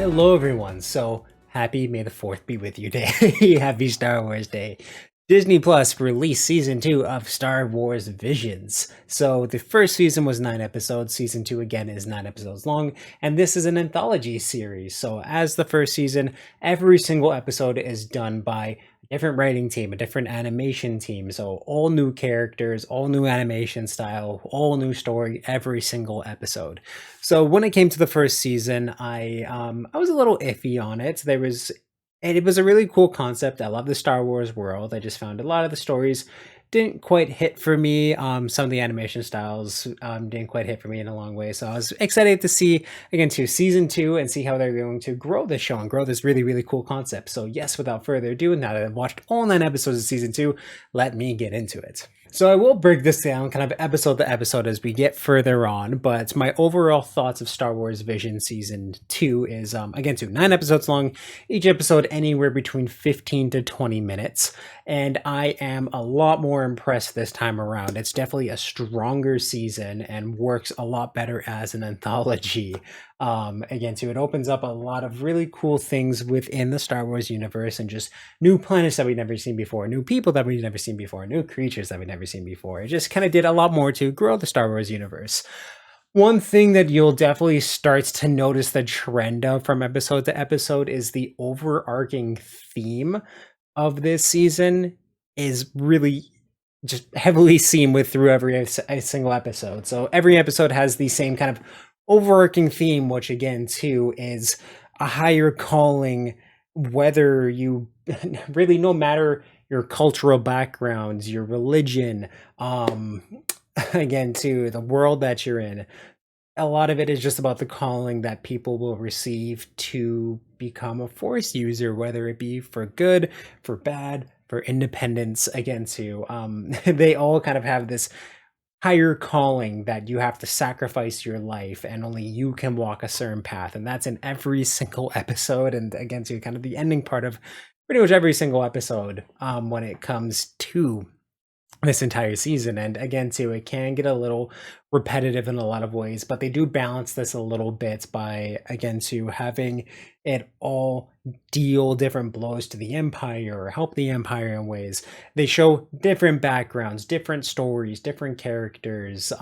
Hello, everyone. So happy May the 4th be with you day. Happy Star Wars Day. Disney Plus released season 2 of Star Wars Visions. So the first season was 9 episodes, season 2 again is 9 episodes long, and this is an anthology series. So as the first season, every single episode is done by a different writing team, a different animation team. So all new characters, all new animation style, all new story every single episode. So when it came to the first season, I was a little iffy on it. And it was a really cool concept. I love the Star Wars world. I just found a lot of the stories didn't quite hit for me. Some of the animation styles didn't quite hit for me in a long way. So I was excited to see again to season 2 and see how they're going to grow this show and grow this really, really cool concept. So yes, without further ado, now that I've watched all 9 episodes of season 2, let me get into it. So I will break this down kind of episode to episode as we get further on, but my overall thoughts of Star Wars Vision Season 2 is, again, 9 episodes long, each episode anywhere between 15 to 20 minutes, and I am a lot more impressed this time around. It's definitely a stronger season and works a lot better as an anthology. Again, too, it opens up a lot of really cool things within the Star Wars universe and just new planets that we've never seen before, new people that we've never seen before, new creatures that we've never seen before. It just kind of did a lot more to grow the Star Wars universe. One thing that you'll definitely start to notice the trend of from episode to episode is the overarching theme of this season is really just heavily seen with through every single episode. So every episode has the same kind of overarching theme, which again too is a higher calling, whether you really no matter your cultural backgrounds, your religion, again to the world that you're in. A lot of it is just about the calling that people will receive to become a force user, whether it be for good, for bad, for independence. Again too they all kind of have this higher calling that you have to sacrifice your life and only you can walk a certain path, and that's in every single episode. And again to kind of the ending part of pretty much every single episode when it comes to this entire season. And again too, it can get a little repetitive in a lot of ways, but they do balance this a little bit by again to having it all deal different blows to the empire or help the empire in ways. They show different backgrounds, different stories, different characters,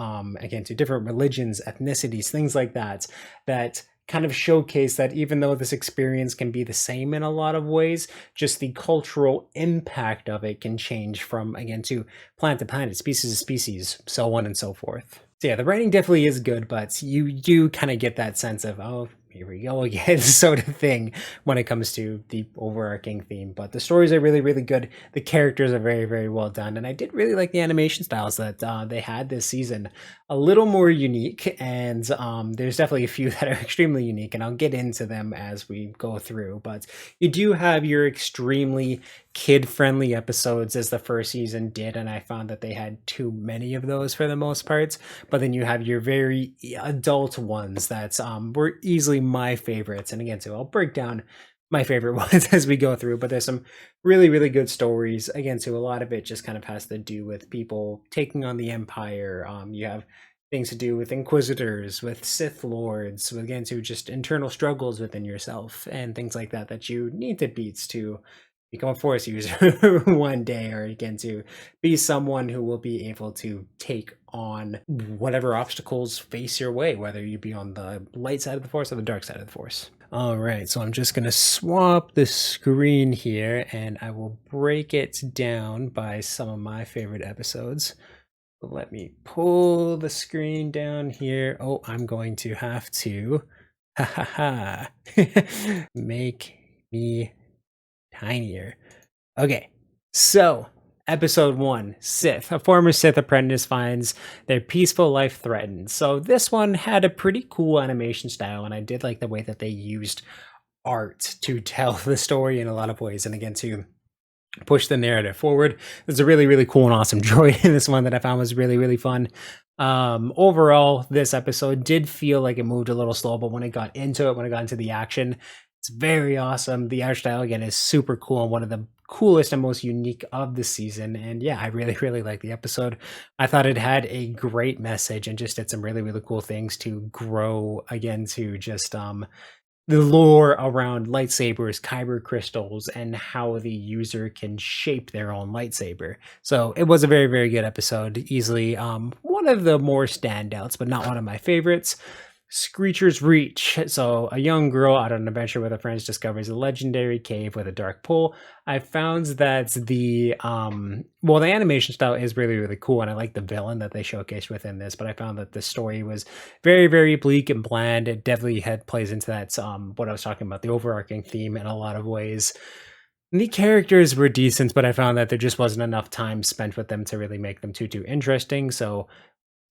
again to different religions, ethnicities, things like that, that kind of showcase that even though this experience can be the same in a lot of ways, just the cultural impact of it can change from again to planet, species to species, so on and so forth. So yeah, the writing definitely is good, but you do kind of get that sense of, oh, here we go again, sort of thing when it comes to the overarching theme. But the stories are really, really good. The characters are very, very well done. And I did really like the animation styles that they had this season. A little more unique, and there's definitely a few that are extremely unique, and I'll get into them as we go through. But you do have your extremely kid-friendly episodes as the first season did, and I found that they had too many of those for the most part. But then you have your very adult ones that were easily my favorites. And again, so I'll break down my favorite ones as we go through, but there's some really, really good stories. Again, so a lot of it just kind of has to do with people taking on the empire. You have things to do with inquisitors, with Sith lords, with again to just internal struggles within yourself and things like that that you need to beat to become a force user one day, or again to be someone who will be able to take on whatever obstacles face your way, whether you be on the light side of the force or the dark side of the force. All right, so I'm just going to swap the screen here and I will break it down by some of my favorite episodes. Let me pull the screen down here. Oh, I'm going to have to make me tinier. Okay, so episode 1, Sith. A former Sith apprentice finds their peaceful life threatened. So this one had a pretty cool animation style, and I did like the way that they used art to tell the story in a lot of ways, and again to push the narrative forward. There's a really, really cool and awesome droid in this one that I found was really, really fun. Overall, this episode did feel like it moved a little slow, but when it got into it, when it got into the action, it's very awesome. The art style again is super cool and one of the coolest and most unique of the season. And yeah, I really, really like the episode. I thought it had a great message and just did some really, really cool things to grow again to just the lore around lightsabers, kyber crystals, and how the user can shape their own lightsaber. So it was a very, very good episode. Easily one of the more standouts, but not one of my favorites. Screecher's Reach. So, a young girl out on an adventure with her friends discovers a legendary cave with a dark pool. I found that the animation style is really, really cool, and I like the villain that they showcased within this, but I found that the story was very, very bleak and bland. It definitely had plays into that what I was talking about, the overarching theme in a lot of ways. The characters were decent, but I found that there just wasn't enough time spent with them to really make them too interesting. So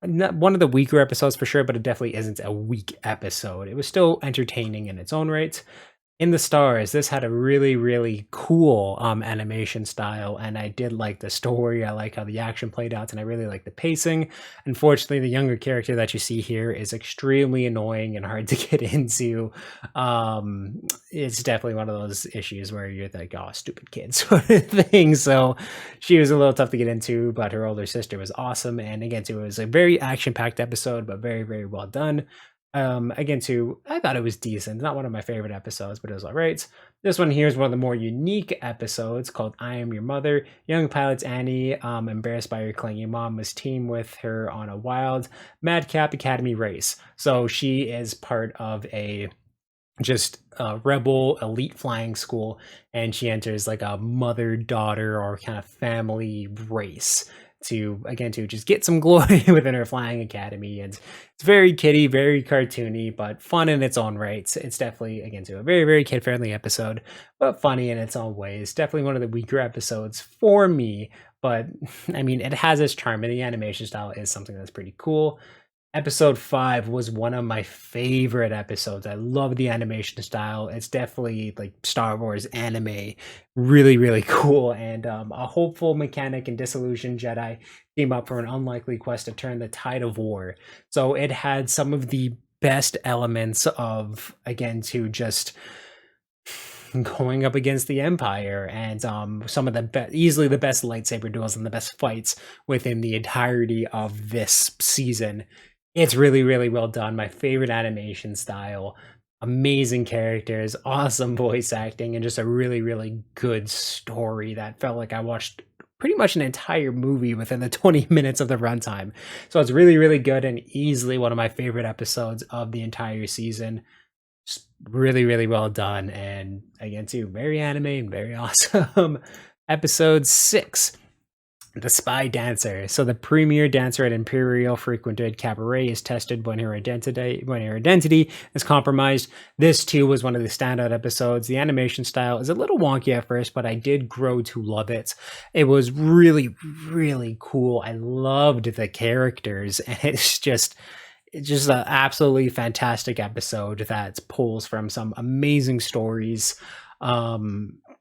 not one of the weaker episodes for sure, but it definitely isn't a weak episode. It was still entertaining in its own right. In the Stars, this had a really, really cool animation style, and I did like the story. I like how the action played out, and I really like the pacing. Unfortunately, the younger character that you see here is extremely annoying and hard to get into. It's definitely one of those issues where you're like, oh, stupid kid sort of thing. So she was a little tough to get into, but her older sister was awesome. And again, too, it was a very action-packed episode, but very, very well done. Again, too, I thought it was decent. Not one of my favorite episodes, but it was all right. This one here is one of the more unique episodes called I Am Your Mother. Young pilot Annie, embarrassed by her clingy mom, must team with her on a wild Madcap Academy race. So she is part of a just a rebel elite flying school, and she enters like a mother-daughter or kind of family race to just get some glory within her flying academy. And it's very kiddie, very cartoony, but fun in its own right. It's definitely, again, to a very, very kid-friendly episode, but funny in its own ways. Definitely one of the weaker episodes for me, but I mean, it has its charm, and the animation style is something that's pretty cool. Episode 5 was one of my favorite episodes. I love the animation style. It's definitely like Star Wars anime. Really, really cool. And a hopeful mechanic and disillusioned Jedi team up for an unlikely quest to turn the tide of war. So it had some of the best elements of, again, to just going up against the Empire, and some of the easily the best lightsaber duels and the best fights within the entirety of this season. It's really, really well done. My favorite animation style, amazing characters, awesome voice acting, and just a really, really good story that felt like I watched pretty much an entire movie within the 20 minutes of the runtime. So it's really, really good and easily one of my favorite episodes of the entire season. Just really, really well done. And again, too, very anime and very awesome. Episode 6. The Spy Dancer. So the premier dancer at Imperial frequented cabaret is tested when her identity is compromised. This too was one of the standout episodes. The animation style is a little wonky at first, but I did grow to love it. It was really, really cool. I loved the characters, and it's just an absolutely fantastic episode that pulls from some amazing stories.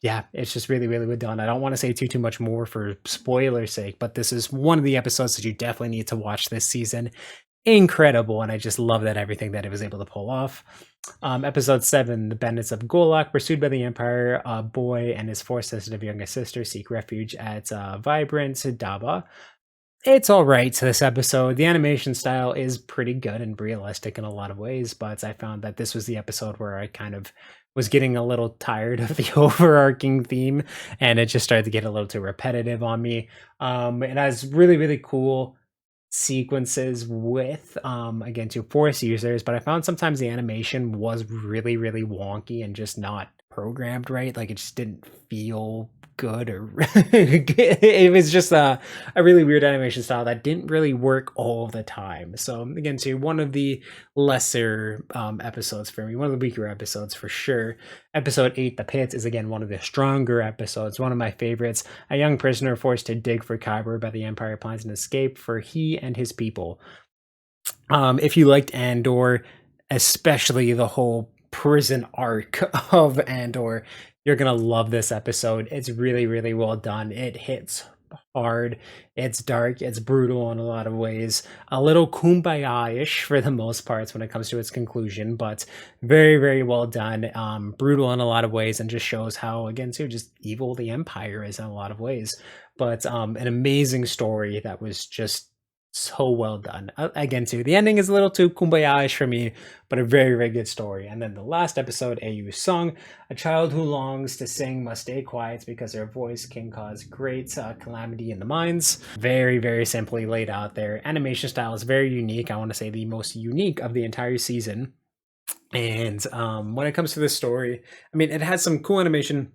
Yeah, it's just really, really well done. I don't want to say too much more for spoiler sake, but this is one of the episodes that you definitely need to watch this season. Incredible, and I just love that everything that it was able to pull off. Episode 7, The Bandits of Golak. Pursued by the Empire, a boy and his Force-sensitive younger sister seek refuge at vibrant Daba. It's all right to this episode. The animation style is pretty good and realistic in a lot of ways, but I found that this was the episode where I kind of was getting a little tired of the overarching theme, and it just started to get a little too repetitive on me. It has really, really cool sequences with again, to Force users, but I found sometimes the animation was really, really wonky and just not programmed right. Like, it just didn't feel good, or it was just a really weird animation style that didn't really work all the time. So again, to one of the lesser episodes for me, one of the weaker episodes for sure. Episode 8, The Pit, is again one of the stronger episodes, one of my favorites. A young prisoner forced to dig for Kyber by the Empire plans an escape for he and his people. If you liked Andor, especially the whole prison arc of Andor, you're gonna love this episode. It's really, really well done. It hits hard. It's dark. It's brutal in a lot of ways. A little kumbaya-ish for the most parts when it comes to its conclusion, but very, very well done. Brutal in a lot of ways, and just shows how, again, too, just evil the Empire is in a lot of ways. But an amazing story that was just so well done. Again, too, the ending is a little too kumbaya-ish for me, but a very, very good story. And then the last episode, AU's song, a child who longs to sing must stay quiet because her voice can cause great calamity in the mines. Very, very simply laid out there. Animation style is very unique. I want to say the most unique of the entire season. And when it comes to the story, I mean, it has some cool animation.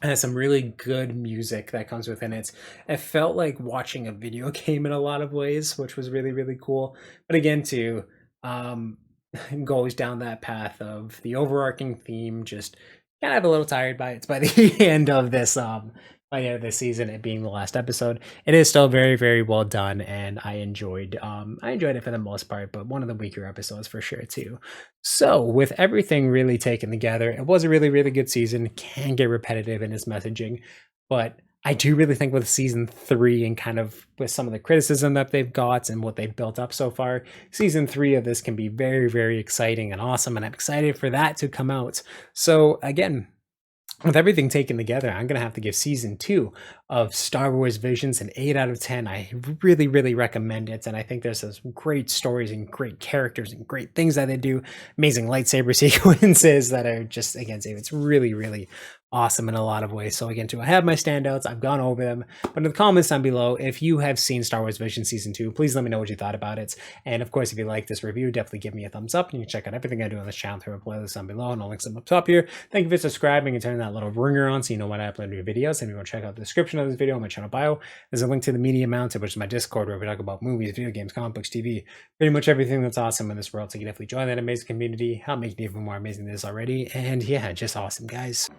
It has some really good music that comes within it. It felt like watching a video game in a lot of ways, which was really, really cool. But again, too, um, goes down that path of the overarching theme. Just kind of a little tired by it by the end of this by the end of this season, it being the last episode. It is still very, very well done, and I enjoyed it for the most part, but one of the weaker episodes for sure too. So, with everything really taken together, it was a really, really good season. Can get repetitive in its messaging, but I do really think with season 3 and kind of with some of the criticism that they've got and what they've built up so far, season 3 of this can be very, very exciting and awesome. And I'm excited for that to come out. So, again, with everything taken together, I'm going to have to give season 2 of Star Wars Visions an 8 out of 10. I really, really recommend it. And I think there's some great stories and great characters and great things that they do. Amazing lightsaber sequences that are just, again, it's really, really awesome in a lot of ways. So again, too, I have my standouts. I've gone over them. But in the comments down below, if you have seen Star Wars Vision Season 2, please let me know what you thought about it. And of course, if you like this review, definitely give me a thumbs up. You can check out everything I do on this channel through a playlist down below, and I'll link them up top here. Thank you for subscribing and turning that little ringer on so you know when I upload new videos. And if you want to check out the description of this video on my channel bio, there's a link to the Media Mountain, which is my Discord, where we talk about movies, video games, comic books, TV, pretty much everything that's awesome in this world. So you can definitely join that amazing community, help make it even more amazing than this already. And yeah, just awesome, guys.